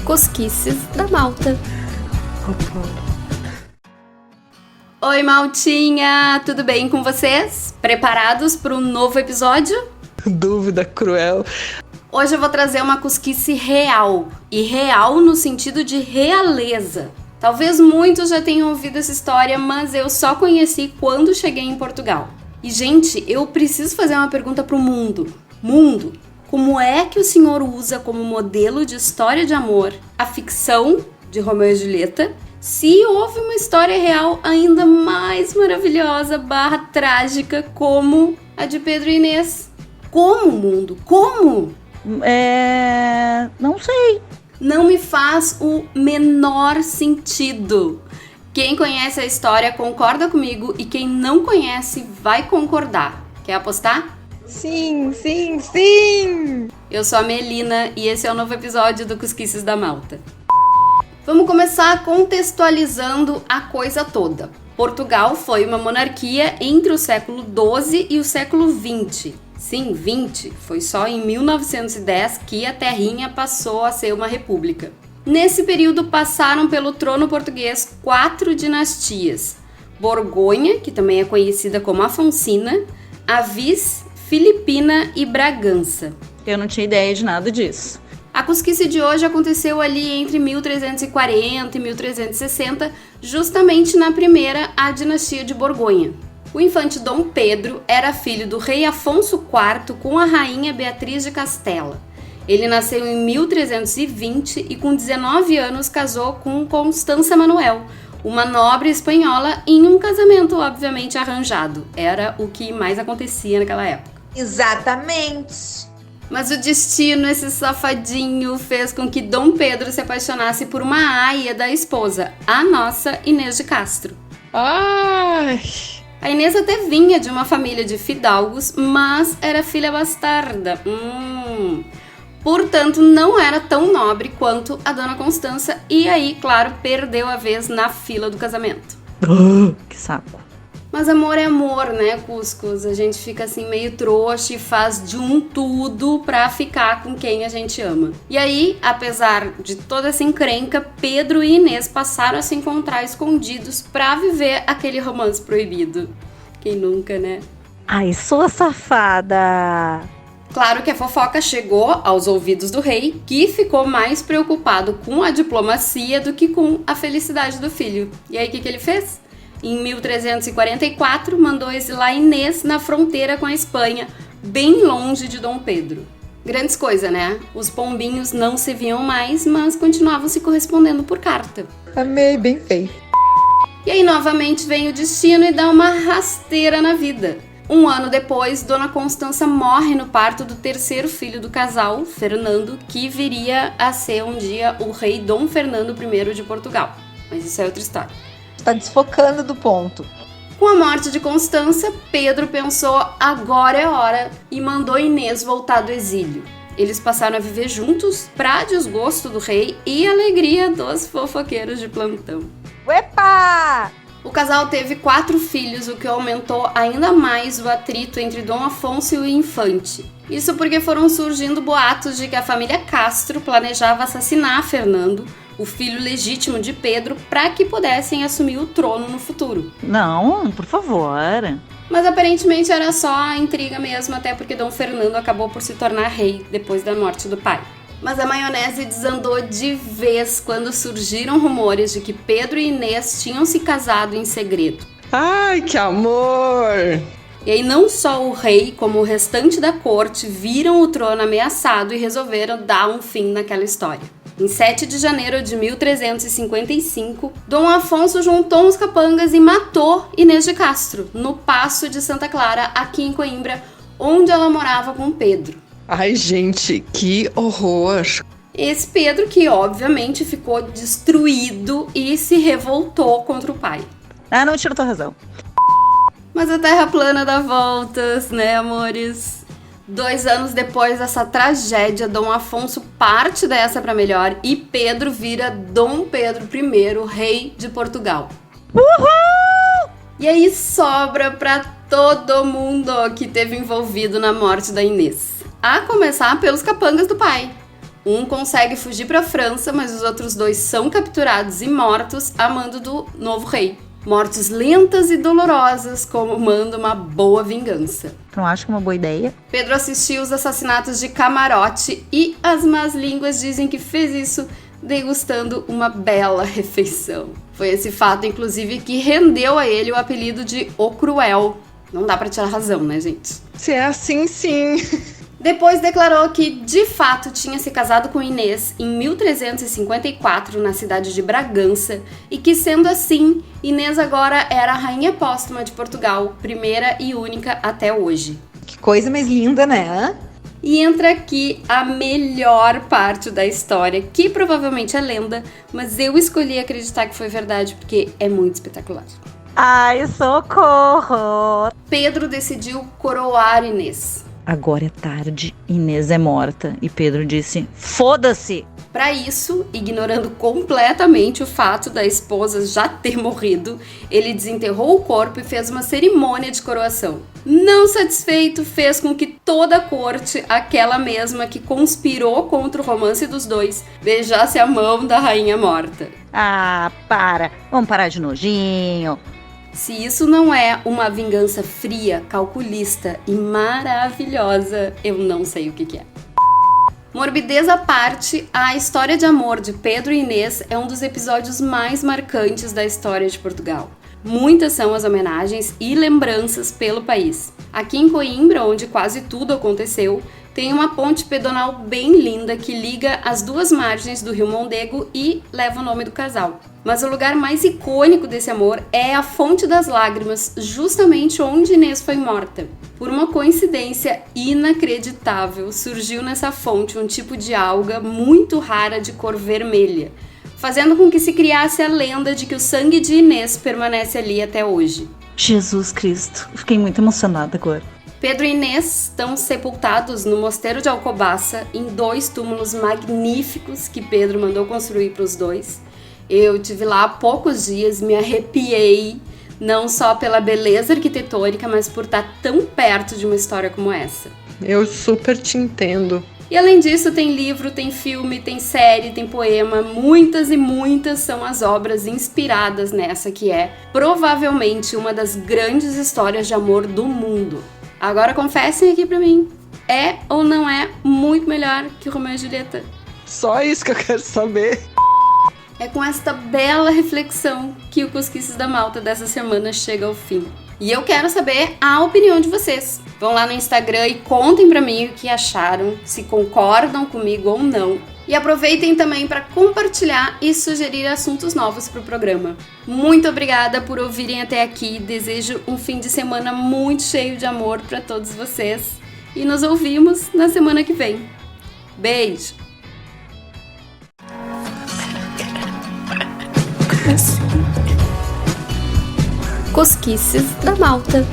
Cosquices da Malta. Oi, Maltinha! Tudo bem com vocês? Preparados para um novo episódio? Dúvida cruel. Hoje eu vou trazer uma cosquice real. E real no sentido de realeza. Talvez muitos já tenham ouvido essa história, mas eu só conheci quando cheguei em Portugal. E, gente, eu preciso fazer uma pergunta pro mundo. Mundo, como é que o senhor usa como modelo de história de amor a ficção de Romeu e Julieta, se houve uma história real ainda mais maravilhosa / trágica como a de Pedro e Inês? Como, mundo? Como? Não sei. Não me faz o menor sentido. Quem conhece a história concorda comigo e quem não conhece vai concordar. Quer apostar? Sim, sim, sim! Eu sou a Melina e esse é o novo episódio do Cosquices da Malta. Vamos começar contextualizando a coisa toda. Portugal foi uma monarquia entre o século XII e o século XX. Sim, 20. Foi só em 1910 que a terrinha passou a ser uma república. Nesse período passaram pelo trono português 4 dinastias: Borgonha, que também é conhecida como Afonsina, Avis, Filipina e Bragança. Eu não tinha ideia de nada disso. A cosquice de hoje aconteceu ali entre 1340 e 1360, justamente na primeira, a dinastia de Borgonha. O infante Dom Pedro era filho do rei Afonso IV com a rainha Beatriz de Castela. Ele nasceu em 1320 e com 19 anos casou com Constança Manuel, uma nobre espanhola, em um casamento obviamente arranjado. Era o que mais acontecia naquela época. Exatamente! Mas o destino, esse safadinho, fez com que Dom Pedro se apaixonasse por uma aia da esposa, a nossa Inês de Castro. Ai! A Inês até vinha de uma família de fidalgos, mas era filha bastarda. Portanto, não era tão nobre quanto a Dona Constança e aí, claro, perdeu a vez na fila do casamento. Que saco. Mas amor é amor, né, Cuscuz? A gente fica assim meio trouxa e faz de um tudo pra ficar com quem a gente ama. E aí, apesar de toda essa encrenca, Pedro e Inês passaram a se encontrar escondidos pra viver aquele romance proibido. Quem nunca, né? Ai, sua safada! Claro que a fofoca chegou aos ouvidos do rei, que ficou mais preocupado com a diplomacia do que com a felicidade do filho. E aí, o que ele fez? Em 1344, mandou exilar Inês na fronteira com a Espanha, bem longe de Dom Pedro. Grandes coisas, né? Os pombinhos não se viam mais, mas continuavam se correspondendo por carta. Amei, bem feito. E aí, novamente, vem o destino e dá uma rasteira na vida. Um ano depois, Dona Constança morre no parto do terceiro filho do casal, Fernando, que viria a ser um dia o rei Dom Fernando I de Portugal. Mas isso é outra história. Tá desfocando do ponto. Com a morte de Constança, Pedro pensou, agora é hora, e mandou Inês voltar do exílio. Eles passaram a viver juntos, pra desgosto do rei e alegria dos fofoqueiros de plantão. Uepa! O casal teve 4 filhos, o que aumentou ainda mais o atrito entre Dom Afonso e o infante. Isso porque foram surgindo boatos de que a família Castro planejava assassinar Fernando, o filho legítimo de Pedro, para que pudessem assumir o trono no futuro. Não, por favor. Mas aparentemente era só a intriga mesmo, até porque Dom Fernando acabou por se tornar rei depois da morte do pai. Mas a maionese desandou de vez quando surgiram rumores de que Pedro e Inês tinham se casado em segredo. Ai, que amor! E aí não só o rei, como o restante da corte viram o trono ameaçado e resolveram dar um fim naquela história. Em 7 de janeiro de 1355, Dom Afonso juntou uns capangas e matou Inês de Castro, no Paço de Santa Clara, aqui em Coimbra, onde ela morava com Pedro. Ai, gente, que horror! Esse Pedro que, obviamente, ficou destruído e se revoltou contra o pai. Ah, não, tira tua razão. Mas a terra plana dá voltas, né, amores? 2 anos depois dessa tragédia, Dom Afonso parte dessa para melhor e Pedro vira Dom Pedro I, rei de Portugal. Uhul! E aí sobra para todo mundo que teve envolvido na morte da Inês. A começar pelos capangas do pai. Um consegue fugir para a França, mas os outros dois são capturados e mortos a mando do novo rei. Mortes lentas e dolorosas, como manda uma boa vingança. Tu não acha que é uma boa ideia? Pedro assistiu os assassinatos de Camarote e as más línguas dizem que fez isso degustando uma bela refeição. Foi esse fato, inclusive, que rendeu a ele o apelido de O Cruel. Não dá pra tirar razão, né, gente? Se é assim, sim. Depois declarou que, de fato, tinha se casado com Inês em 1354 na cidade de Bragança e que, sendo assim, Inês agora era a rainha póstuma de Portugal, primeira e única até hoje. Que coisa mais linda, né? E entra aqui a melhor parte da história, que provavelmente é lenda, mas eu escolhi acreditar que foi verdade porque é muito espetacular. Ai, socorro! Pedro decidiu coroar Inês. Agora é tarde, Inês é morta. E Pedro disse, foda-se! Para isso, ignorando completamente o fato da esposa já ter morrido, ele desenterrou o corpo e fez uma cerimônia de coroação. Não satisfeito, fez com que toda a corte, aquela mesma que conspirou contra o romance dos dois, beijasse a mão da rainha morta. Ah, para! Vamos parar de nojinho. Se isso não é uma vingança fria, calculista e maravilhosa, eu não sei o que é. Morbidez à parte, a história de amor de Pedro e Inês é um dos episódios mais marcantes da história de Portugal. Muitas são as homenagens e lembranças pelo país. Aqui em Coimbra, onde quase tudo aconteceu, tem uma ponte pedonal bem linda que liga as duas margens do Rio Mondego e leva o nome do casal. Mas o lugar mais icônico desse amor é a Fonte das Lágrimas, justamente onde Inês foi morta. Por uma coincidência inacreditável, surgiu nessa fonte um tipo de alga muito rara de cor vermelha, fazendo com que se criasse a lenda de que o sangue de Inês permanece ali até hoje. Jesus Cristo, fiquei muito emocionada agora. Pedro e Inês estão sepultados no Mosteiro de Alcobaça, em 2 túmulos magníficos que Pedro mandou construir para os dois. Eu tive lá há poucos dias, me arrepiei, não só pela beleza arquitetônica, mas por estar tão perto de uma história como essa. Eu super te entendo. E além disso, tem livro, tem filme, tem série, tem poema, muitas e muitas são as obras inspiradas nessa que é, provavelmente, uma das grandes histórias de amor do mundo. Agora confessem aqui pra mim, é ou não é muito melhor que Romeu e Julieta? Só isso que eu quero saber. É com esta bela reflexão que o Cosquices da Malta dessa semana chega ao fim. E eu quero saber a opinião de vocês. Vão lá no Instagram e contem pra mim o que acharam, se concordam comigo ou não. E aproveitem também para compartilhar e sugerir assuntos novos para o programa. Muito obrigada por ouvirem até aqui. Desejo um fim de semana muito cheio de amor para todos vocês. E nos ouvimos na semana que vem. Beijo! Cosquices da Malta.